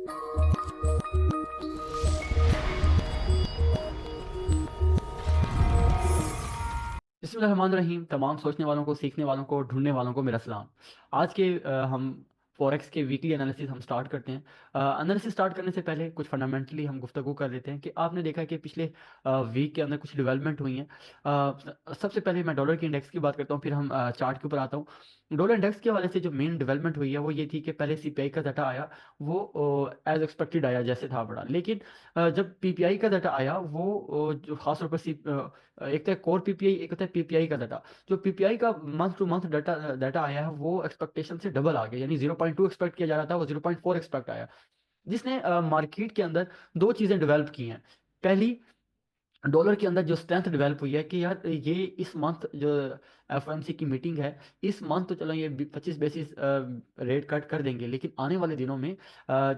बिस्मिल्लाहिर्रहमानिर्रहीम। तमाम सोचने वालों को, सीखने वालों को, ढूंढने वालों को मेरा सलाम। आज के हम फॉरेक्स के वीकली एनालिसिस हम स्टार्ट करते हैं। एनालिसिस स्टार्ट करने से पहले कुछ फंडामेंटली हम गुफ्तगू कर लेते हैं कि आपने देखा कि पिछले वीक के अंदर कुछ डेवलपमेंट हुई हैं। सबसे पहले मैं डॉलर के इंडेक्स की बात करता हूँ, फिर हम चार्ट के ऊपर आता हूँ। डॉलर इंडेक्स के हवाले से जो मेन डेवलपमेंट हुई है वो ये थी कि पहले सीपीआई का डाटा आया, वो एज एक्सपेक्टेड आया, जैसे था बड़ा। लेकिन जब पीपीआई का डाटा आया वो जो खासतौर पर एक तो कोर पीपीआई, एक होता है पीपीआई का डाटा। जो पीपीआई का month two month data data आया है वो एक्सपेक्टेशन से डबल आ गया, यानी 0.2 एक्सपेक्ट किया जा रहा था, वो 0.4 एक्सपेक्ट आया। जिसने मार्केट के अंदर दो चीज़ें डेवलप की हैं। पहली, डॉलर के अंदर जो स्ट्रेंथ डेवलप हुई है कि यार ये इस मंथ जो एफओएमसी की मीटिंग है, इस मंथ तो चलो ये 25 बेसिस रेट कट कर देंगे, लेकिन आने वाले दिनों में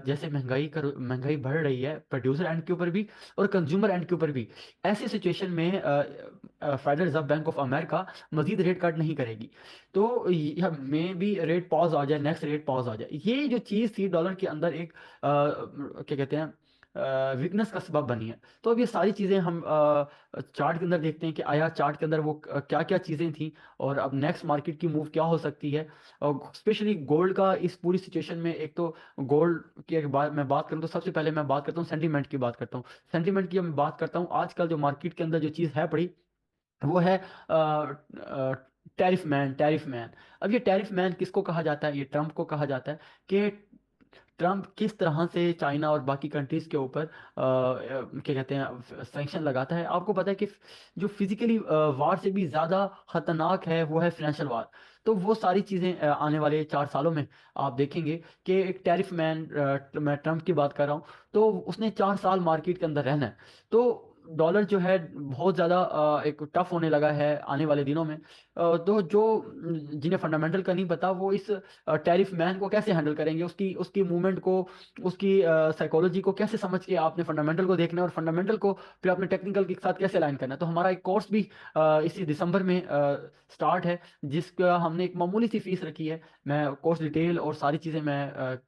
जैसे महंगाई बढ़ रही है प्रोड्यूसर एंड के ऊपर भी और कंज्यूमर एंड के ऊपर भी, ऐसी सिचुएशन में federal reserve bank of America मजीद रेट कट नहीं करेगी। तो मे भी रेट पॉज आ जाए, नेक्स्ट रेट पॉज आ जाए। ये जो चीज़ थी डॉलर के अंदर एक क्या कहते हैं वीकनेस का सबब बनी है। तो अब ये सारी चीज़ें हम चार्ट के अंदर देखते हैं कि आया चार्ट के अंदर वो क्या क्या चीज़ें थी, और अब नेक्स्ट मार्केट की मूव क्या हो सकती है। और स्पेशली गोल्ड का इस पूरी सिचुएशन में, एक तो गोल्ड की अगर मैं बात करूं तो सबसे पहले मैं बात करता हूँ सेंटीमेंट की, बात करता हूँ सेंटीमेंट की। मैं बात करता हूँ आजकल जो मार्केट के अंदर जो चीज़ है पड़ी, वो है टैरिफ मैन। अब ये टैरिफ मैन किसको कहा जाता है? ये ट्रंप को कहा जाता है कि ट्रंप किस तरह से चाइना और बाकी कंट्रीज के ऊपर क्या कहते हैं सैंक्शन लगाता है। आपको पता है कि जो फिजिकली वार से भी ज़्यादा खतरनाक है वो है फाइनेंशियल वार। तो वो सारी चीज़ें आने वाले 4 सालों में आप देखेंगे कि एक टैरिफ मैन, मैं ट्रंप की बात कर रहा हूँ, तो उसने 4 साल मार्केट के अंदर रहना है। तो डॉलर जो है बहुत ज़्यादा एक टफ होने लगा है आने वाले दिनों में। तो जो जिन्हें फंडामेंटल का नहीं पता, वो इस टैरिफ मैन को कैसे हैंडल करेंगे, उसकी उसकी मूवमेंट को, उसकी साइकोलॉजी को कैसे समझ के आपने फंडामेंटल को देखना है, और फंडामेंटल को फिर अपने टेक्निकल के साथ कैसे अलाइन करना है। तो हमारा एक कोर्स भी इसी दिसंबर में स्टार्ट है, जिसका हमने एक मामूली सी फीस रखी है। मैं कोर्स डिटेल और सारी चीज़ें मैं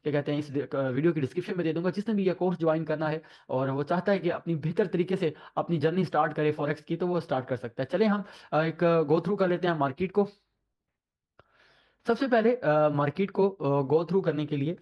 क्या कहते हैं इस वीडियो की डिस्क्रिप्शन में दे दूंगा। जिसने भी ये कोर्स ज्वाइन करना है और वो चाहता है कि अपनी बेहतर तरीके से अपनी जर्नी स्टार्ट करे फॉरेक्स की, तो वो स्टार्ट कर सकता है। चले हम एक गो थ्रू कर लेते हैं मार्केट को। सबसे पहले मार्केट को गो थ्रू करने के लिए,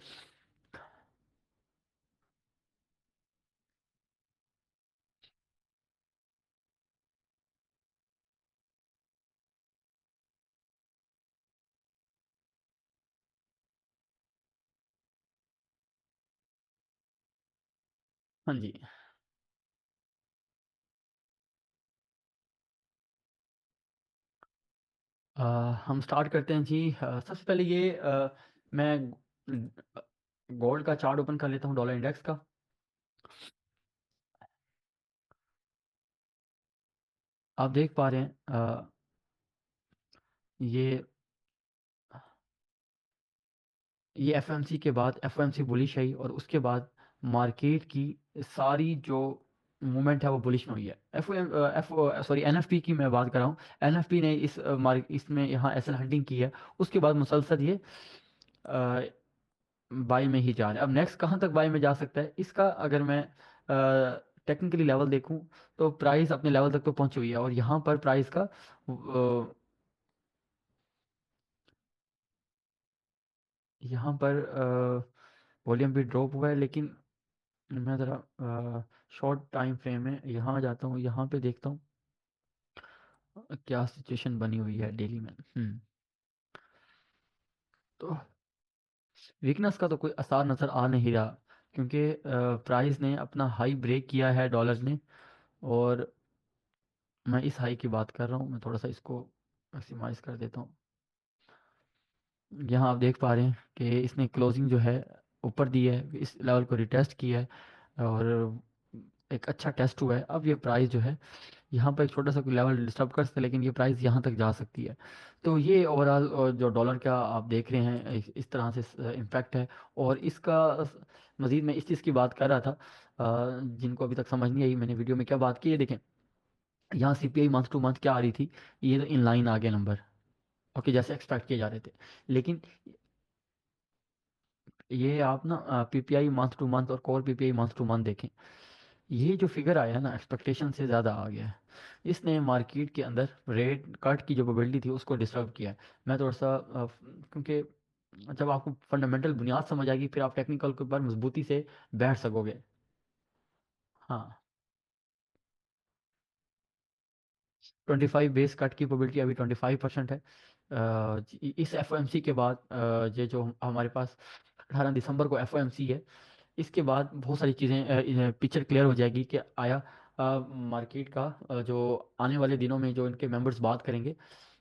हाँ जी, अ, हम स्टार्ट करते हैं जी। सबसे पहले ये मैं गोल्ड का चार्ट ओपन कर लेता हूँ, डॉलर इंडेक्स का। आप देख पा रहे हैं ये ये एफएमसी के बाद एफओएमसी बुलिश आई, और उसके बाद मार्केट की सारी जो मूवमेंट है वो बुलिश में हुई है। एफ एफ सॉरी एनएफपी की मैं बात कर रहा हूँ। एनएफपी ने इसमें यहाँ एसल हंटिंग की है। उसके बाद मुसलसल ये बाई में ही जा रहा है। अब नेक्स्ट कहाँ तक बाई में जा सकता है, इसका अगर मैं टेक्निकली लेवल देखूं, तो प्राइस अपने लेवल तक तो पहुंची हुई है, और यहाँ पर प्राइस का यहाँ पर वॉल्यूम भी ड्रॉप हुआ है। लेकिन मैं ज़रा शॉर्ट टाइम फ्रेम में यहाँ जाता हूँ, यहाँ पे देखता हूँ क्या सिचुएशन बनी हुई है डेली में। तो वीकनेस का तो कोई असर नज़र आ नहीं रहा, क्योंकि प्राइस ने अपना हाई ब्रेक किया है डॉलर ने। और मैं इस हाई की बात कर रहा हूँ। मैं थोड़ा सा इसको मैक्सिमाइज कर देता हूँ। यहाँ आप देख पा रहे हैं कि इसने क्लोजिंग जो है ऊपर दी है, इस लेवल को रिटेस्ट किया है, और एक अच्छा टेस्ट हुआ है। अब ये प्राइस जो है यहाँ पर एक छोटा सा कोई लेवल डिस्टर्ब कर सकता है, लेकिन ये प्राइस यहाँ तक जा सकती है। तो ये ओवरऑल जो डॉलर का आप देख रहे हैं इस तरह से इम्पैक्ट है। और इसका मज़ीद मैं इस चीज़ की बात कर रहा था, जिनको अभी तक समझ नहीं आई मैंने वीडियो में क्या बात की है। देखें, यहाँ सीपीआई मंथ टू मंथ क्या आ रही थी, ये तो इन लाइन आ गया नंबर, ओके, जैसे एक्सपेक्ट किए जा रहे थे। लेकिन ये आप ना पीपीआई मंथ टू मंथ और core PPI month two month देखें। ये जो फिगर आया है ना, एक्सपेक्टेशन से ज़्यादा आ गया है। इसने मार्केट के अंदर रेट कट की जो प्रोबेबिलिटी थी उसको डिस्टर्ब किया है। मैं थोड़ा सा क्योंकि जब आपको फंडामेंटल बुनियाद समझ आएगी फिर आप टेक्निकल के ऊपर मजबूती से बैठ सकोगे। हाँ, 25 बेस कट की प्रोबेबिलिटी अभी 25% है। इस एफओएमसी के बाद ये जो हमारे पास 18 दिसंबर को एफओएमसी है, इसके बाद बहुत सारी चीज़ें पिक्चर क्लियर हो जाएगी कि आया मार्केट का जो आने वाले दिनों में जो इनके मेंबर्स बात करेंगे।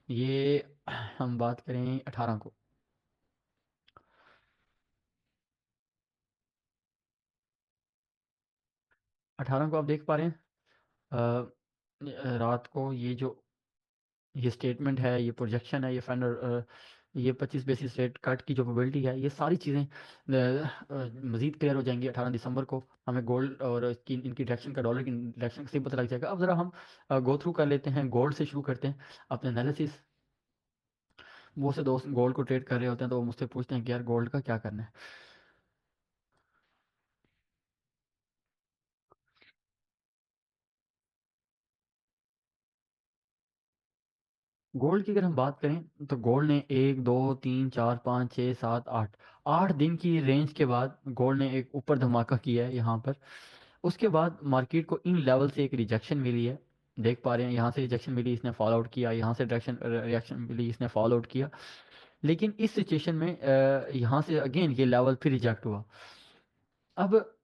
ये हम बात करें 18 को। 18 को आप देख पा रहे हैं रात को ये स्टेटमेंट है, ये प्रोजेक्शन है, ये फाइनल, ये 25 बेसिस रेट कट की जो प्रोबेबिलिटी है, ये सारी चीज़ें मज़ीद क्लियर हो जाएंगी 18 दिसंबर को। हमें गोल्ड और इसकी इनकी डायरेक्शन का, डॉलर की डायरेक्शन का सही पता लग जाएगा। अब ज़रा हम गो थ्रू कर लेते हैं, गोल्ड से शुरू करते हैं अपने एनालिसिस। वो से दोस्त गोल्ड को ट्रेड कर रहे होते हैं तो वो मुझसे पूछते हैं कि यार गोल्ड का क्या करना है। गोल्ड की अगर हम बात करें तो गोल्ड ने 1 2 3 4 5 6 7 8 8 दिन की रेंज के बाद गोल्ड ने एक ऊपर धमाका किया है यहाँ पर। उसके बाद मार्केट को इन लेवल से एक रिजेक्शन मिली है। देख पा रहे हैं, यहाँ से रिजेक्शन मिली, इसने फॉल आउट किया, यहाँ से डायरेक्शन रिएक्शन मिली, इसने फॉल आउट किया। लेकिन इस सिचुएशन में यहाँ से अगेन ये लेवल फिर रिजेक्ट हुआ। अब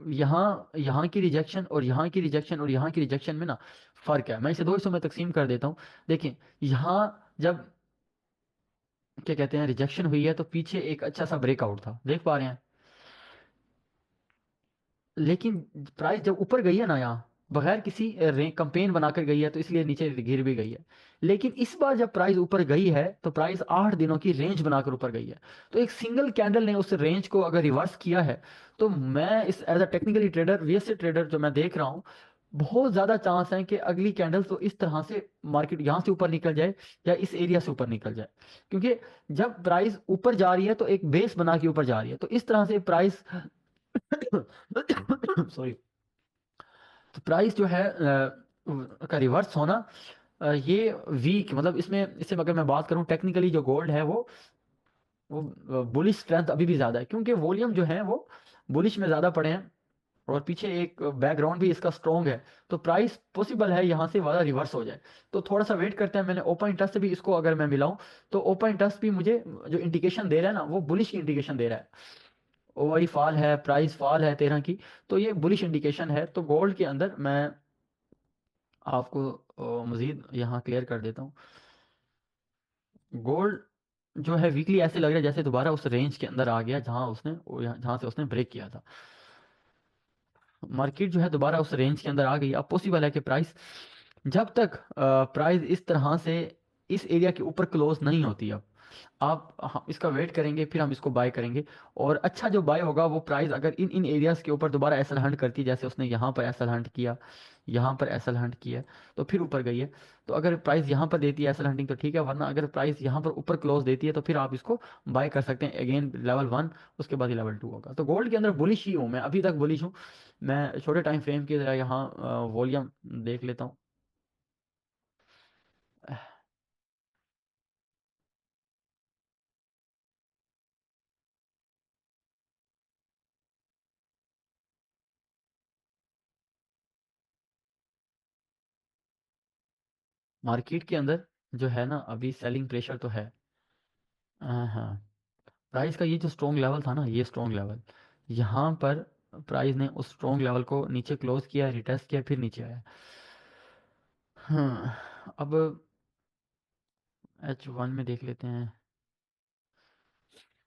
यहाँ यहाँ की रिजेक्शन और यहाँ की रिजेक्शन और यहाँ की रिजेक्शन में ना फर्क है। मैं इसे दो हिस्सों में तकसीम कर देता हूँ। देखिए, यहाँ जब क्या कहते हैं रिजेक्शन हुई है तो पीछे एक अच्छा सा ब्रेकआउट था, देख पा रहे हैं। लेकिन प्राइस जब ऊपर गई है ना यहाँ, बगैर किसी कंपेन बनाकर गई है तो इसलिए नीचे गिर भी गई है। लेकिन इस बार जब प्राइस ऊपर गई है तो प्राइस 8 दिनों की रेंज बनाकर ऊपर गई है। तो एक सिंगल कैंडल ने उस रेंज को अगर रिवर्स किया है तो मैं इस as a technically trader, VSA trader जो मैं देख रहा हूँ, बहुत ज्यादा चांस है कि अगली कैंडल तो इस तरह से मार्केट यहाँ से ऊपर निकल जाए या इस एरिया से ऊपर निकल जाए। क्योंकि जब प्राइस ऊपर जा रही है तो एक बेस बना के ऊपर जा रही है, तो इस तरह से प्राइस सॉरी, तो प्राइस जो है का रिवर्स होना, ये वीक, मतलब इसमें इससे अगर मैं बात करूं टेक्निकली जो गोल्ड है वो बुलिश स्ट्रेंथ अभी भी ज्यादा है क्योंकि वॉल्यूम जो है वो बुलिश में ज्यादा पड़े हैं और पीछे एक बैकग्राउंड भी इसका स्ट्रॉन्ग है। तो प्राइस पॉसिबल है यहाँ से वाला रिवर्स हो जाए। तो थोड़ा सा वेट करते हैं। मैंने ओपन इंटरेस्ट भी इसको अगर मैं मिलाऊं तो ओपन इंटरेस्ट भी मुझे जो इंडिकेशन दे रहा है ना वो बुलिश की इंडिकेशन दे रहा है। ओवरी फॉल है, प्राइस फॉल है 13 की, तो ये बुलिश इंडिकेशन है। तो गोल्ड के अंदर मैं आपको मजीद यहाँ क्लियर कर देता हूँ। गोल्ड जो है वीकली ऐसे लग रहा है जैसे दोबारा उस रेंज के अंदर आ गया जहाँ उसने जहाँ से उसने ब्रेक किया था। मार्केट जो है दोबारा उस रेंज के अंदर आ गई। अब पॉसिबल है कि प्राइस जब तक प्राइस इस तरह से इस एरिया के ऊपर क्लोज नहीं होती, अब आप हम इसका वेट करेंगे फिर हम इसको बाय करेंगे। और अच्छा जो बाय होगा वो प्राइस अगर इन इन एरियाज के ऊपर दोबारा एसल हंट करती है जैसे उसने यहाँ पर एसल हंट किया, यहाँ पर एसल हंट किया, तो फिर ऊपर गई है। तो अगर प्राइस यहाँ पर देती है एसल हंटिंग तो ठीक है, वरना अगर प्राइस यहाँ पर ऊपर क्लोज देती है तो फिर आप इसको बाय कर सकते हैं अगेन लेवल 1, उसके बाद ही लेवल 2 होगा। तो गोल्ड के अंदर बुलिश ही हूँ मैं, अभी तक बुलिश हूँ। मैं छोटे टाइम फ्रेम की तरह यहाँ वॉल्यूम देख लेता हूँ। मार्केट के अंदर जो है ना अभी सेलिंग प्रेशर तो है। हाँ हाँ, प्राइस का ये जो स्ट्रॉन्ग लेवल था ना, ये स्ट्रॉन्ग लेवल यहाँ पर प्राइस ने उस स्ट्रॉन्ग लेवल को नीचे क्लोज किया, रिटेस्ट किया, फिर नीचे आया। हाँ, अब H1 में देख लेते हैं।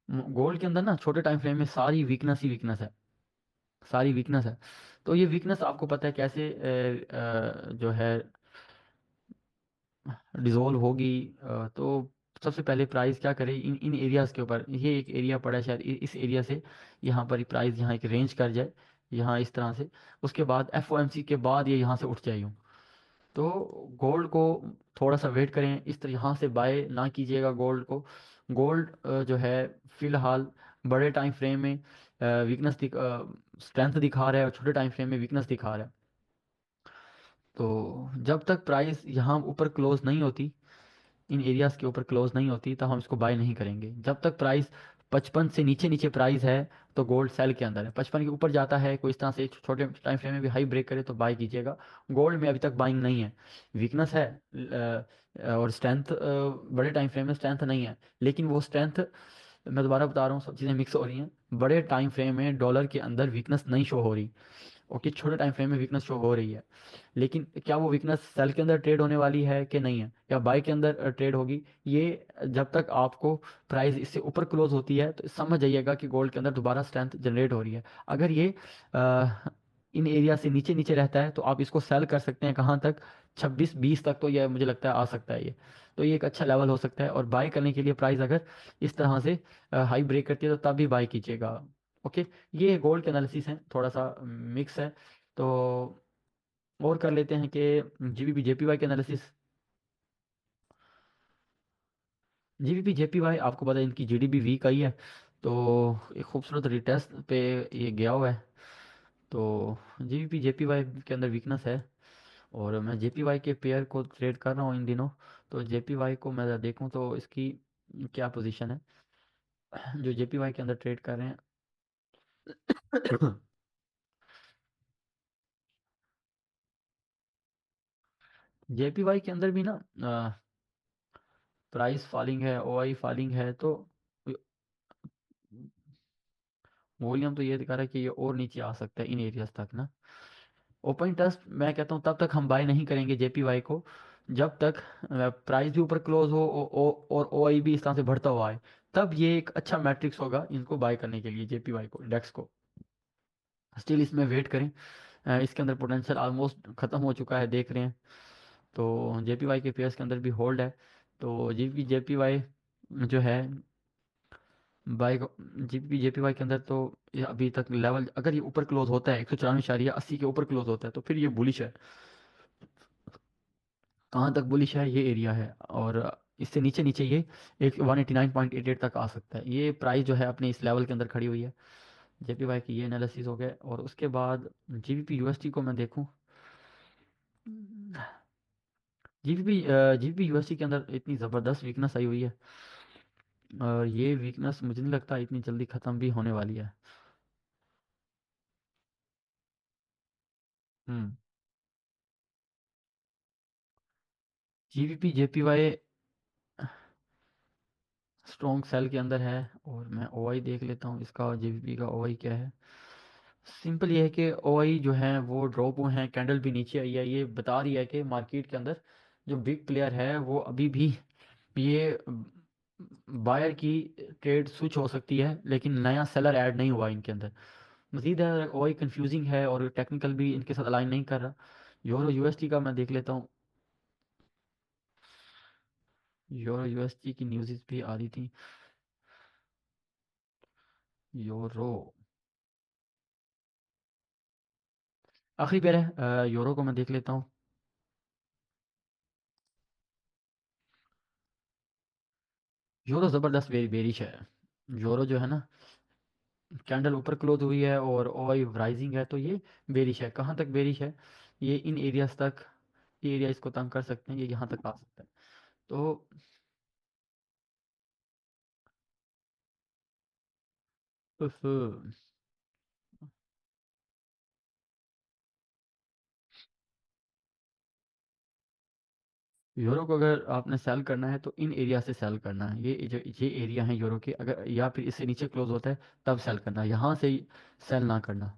गोल्ड के अंदर ना छोटे टाइम फ्रेम में सारी वीकनेस ही वीकनेस है, सारी वीकनेस है। तो ये वीकनेस आपको पता है कैसे जो है डिसॉल्व होगी। तो सबसे पहले प्राइस क्या करे, इन इन एरियाज के ऊपर, ये एक एरिया पड़ा है शायद इस एरिया से यहाँ पर प्राइस यहाँ एक रेंज कर जाए यहाँ इस तरह से। उसके बाद एफओएमसी के बाद ये यहाँ से उठ जाए यूँ। तो गोल्ड को थोड़ा सा वेट करें, इस तरह यहाँ से बाय ना कीजिएगा गोल्ड को। गोल्ड जो है फिलहाल बड़े टाइम फ्रेम में वीकनेस स्ट्रेंथ दिखा रहा है और छोटे टाइम फ्रेम में वीकनेस दिखा रहा है। तो जब तक प्राइस यहाँ ऊपर क्लोज नहीं होती, इन एरियाज के ऊपर क्लोज नहीं होती, तब हम इसको बाय नहीं करेंगे। जब तक प्राइस 55 से नीचे नीचे प्राइस है तो गोल्ड सेल के अंदर है। 55 के ऊपर जाता है कोई इस तरह से छोटे टाइम फ्रेम में भी हाई ब्रेक करे तो बाय कीजिएगा। गोल्ड में अभी तक बाइंग नहीं है, वीकनेस है और स्ट्रेंथ, बड़े टाइम फ्रेम में स्ट्रेंथ नहीं है। लेकिन वो स्ट्रेंथ, मैं दोबारा बता रहा हूँ, सब चीज़ें मिक्स हो रही हैं। बड़े टाइम फ्रेम में डॉलर के अंदर वीकनेस नहीं शो हो रही, ओके, छोटे टाइम फ्रेम में वीकनेस शो हो रही है। लेकिन क्या वो वीकनेस सेल के अंदर ट्रेड होने वाली है कि नहीं है, या बाय के अंदर ट्रेड होगी, ये जब तक आपको प्राइस इससे ऊपर क्लोज होती है तो समझ जाइएगा कि गोल्ड के अंदर दोबारा स्ट्रेंथ जनरेट हो रही है। अगर ये इन एरिया से नीचे नीचे रहता है तो आप इसको सेल कर सकते हैं कहाँ तक, 26-20 तक तो ये मुझे लगता है आ सकता है ये। तो ये एक अच्छा लेवल हो सकता है। और बाय करने के लिए प्राइस अगर इस तरह से हाई ब्रेक करती है तो तब भी बाय कीजिएगा। ओके, ये गोल्ड के एनालिसिस है, थोड़ा सा मिक्स है। तो और कर लेते हैं कि जीबीपी जेपीवाई के एनालिसिस। जीबीपी जेपीवाई आपको पता है इनकी जीडीपी वीक आई है, तो एक खूबसूरत रिटेस्ट पे ये गया हुआ है। तो जीबीपी जेपीवाई के अंदर वीकनेस है। और मैं जेपीवाई के पेयर को ट्रेड कर रहा हूँ इन दिनों। तो जेपीवाई को मैं देखूँ तो इसकी क्या पोजीशन है, जो जेपीवाई के अंदर ट्रेड कर रहे हैं। जेपीवाई के अंदर भी ना प्राइस फॉलिंग है, ओआई फॉलिंग है, तो वॉल्यूम तो ये दिखा रहा है कि ये और नीचे आ सकता है इन एरियाज तक ना। ओपन टेस्ट मैं कहता हूँ तब तक हम बाय नहीं करेंगे जेपीवाई को जब तक प्राइस भी ऊपर क्लोज हो और ओआई भी इस तरह से बढ़ता हुआ है। तब ये एक अच्छा मैट्रिक्स होगा इनको बाय करने के लिए, जेपीवाई को, इंडेक्स को। स्टिल इसमें वेट करें, इसके अंदर पोटेंशियल ऑलमोस्ट खत्म हो चुका है, देख रहे हैं। तो जेपीवाई के पेयर्स के अंदर भी होल्ड है। तो जेपीवाई जो है बाई जीपी जेपीवाई के अंदर तो ये अभी तक लेवल, अगर ये ऊपर क्लोज होता है 194.80 के ऊपर क्लोज होता है तो फिर ये बुलिश है। कहाँ तक बुलिश है, ये एरिया है। और इससे नीचे नीचे ये एक 189.88 तक आ सकता है। ये प्राइस जो है अपने इस लेवल के अंदर खड़ी हुई है। जेपीवाई की ये एनालिसिस हो गया। और उसके बाद जीबीपी यूएसटी को मैं देखूं, जीबीपी जीबीपी यूएसटी के अंदर इतनी ज़बरदस्त वीकनेस आई हुई है, और ये वीकनेस मुझे नहीं लगता इतनी जल्दी ख़त्म भी होने वाली है। हम्म। जीबीपी जेपीवाई स्ट्रॉन्ग सेल के अंदर है। और मैं ओआई देख लेता हूँ इसका, जेबीपी का ओआई क्या है। सिंपल ये है कि ओआई जो है वो ड्रॉप हुए हैं, कैंडल भी नीचे आई है। ये बता रही है कि मार्केट के अंदर जो बिग प्लेयर है वो अभी भी, ये बायर की ट्रेड स्विच हो सकती है, लेकिन नया सेलर ऐड नहीं हुआ इनके अंदर। मजीद है ओआई कंफ्यूजिंग है और टेक्निकल भी इनके साथ अलाइन नहीं कर रहा। यूरो यूएसटी का मैं देख लेता हूँ। यूरो यूएसटी की न्यूज़ भी आ रही थी। यूरो आखिरी पेयर है, यूरो को मैं देख लेता हूँ। यूरो ज़बरदस्त बेरिश है। यूरो जो है ना, कैंडल ऊपर क्लोज हुई है और ओआई राइजिंग है, तो ये बेरिश है। कहाँ तक बेरिश है, ये इन एरियाज तक, ये एरिया इसको तंग कर सकते हैं, ये यहाँ तक आ सकता है। तो उफ, यूरो को अगर आपने सेल करना है तो इन एरिया से सेल करना है। ये जो ये एरिया है यूरो के, अगर या फिर इससे नीचे क्लोज होता है तब सेल करना है, यहाँ से सेल ना करना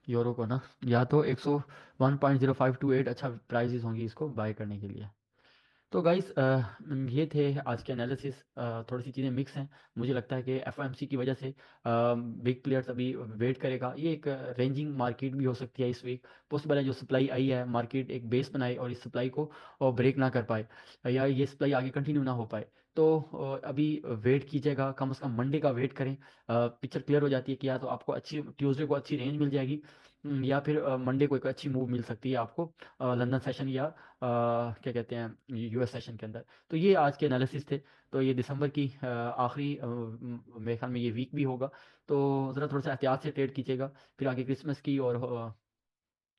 यूरो को ना। या तो 101.0528 अच्छा प्राइजेस होंगी इसको बाय करने के लिए। तो गाइस ये थे आज के एनालिसिस। थोड़ी सी चीज़ें मिक्स हैं। मुझे लगता है कि एफओएमसी की वजह से बिग प्लेयर्स अभी वेट करेगा। ये एक रेंजिंग मार्केट भी हो सकती है इस वीक। पॉसिबल है जो सप्लाई आई है मार्केट एक बेस बनाए और इस सप्लाई को ब्रेक ना कर पाए, या ये सप्लाई आगे कंटिन्यू ना हो पाए। तो अभी वेट कीजिएगा, कम से कम मंडे का वेट करें। पिक्चर क्लियर हो जाती है कि या तो आपको अच्छी ट्यूसडे को अच्छी रेंज मिल जाएगी, या फिर मंडे को एक अच्छी मूव मिल सकती है आपको लंदन सेशन या क्या कहते हैं यूएस सेशन के अंदर। तो ये आज के एनालिसिस थे। तो ये दिसंबर की आखिरी मेरे ख्याल में ये वीक भी होगा। तो ज़रा थोड़ा सा एहतियात से ट्रेड कीजिएगा। फिर आगे क्रिसमस की और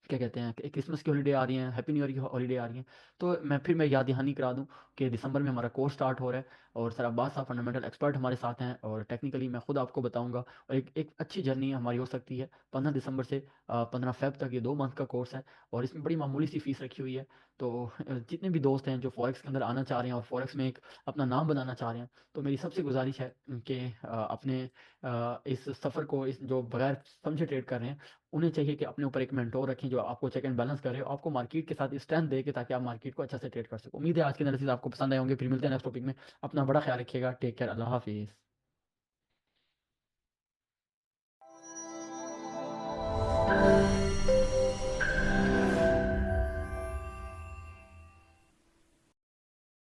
क्या कहते हैं कि क्रिसमस की हॉलीडे आ रही हैं, हैप्पी न्यू ईयर की हॉलीडे आ रही हैं। तो मैं याद दहानी करा दूं कि दिसंबर में हमारा कोर्स स्टार्ट हो रहा है, और सर अब्बास साहब फंडामेंटल एक्सपर्ट हमारे साथ हैं, और टेक्निकली मैं खुद आपको बताऊंगा। और एक अच्छी जर्नी हमारी हो सकती है 15 दिसंबर से 15 फेब तक। ये 2 मंथ का कोर्स है, और इसमें बड़ी मामूली सी फीस रखी हुई है। तो जितने भी दोस्त हैं जो फॉरेक्स के अंदर आना चाह रहे हैं और फॉरेक्स में एक अपना नाम बनाना चाह रहे हैं, तो मेरी सबसे गुजारिश है कि अपने इस सफ़र को, इस जो बगैर समझे ट्रेड कर रहे हैं, उन्हें चाहिए कि अपने ऊपर एक मेंटोर रखें जो आपको चेक एंड बैलेंस करे, आपको मार्केट के साथ स्ट्रेंथ दे के, ताकि आप मार्केट को अच्छा से ट्रेड कर सको। उम्मीद है आज के एनालिसिस आपको पसंद आए होंगे। फिर मिलते हैं नेक्स्ट टॉपिक में। अपना बड़ा ख्याल रखिएगा। Take care. अल्लाह हाफिज़।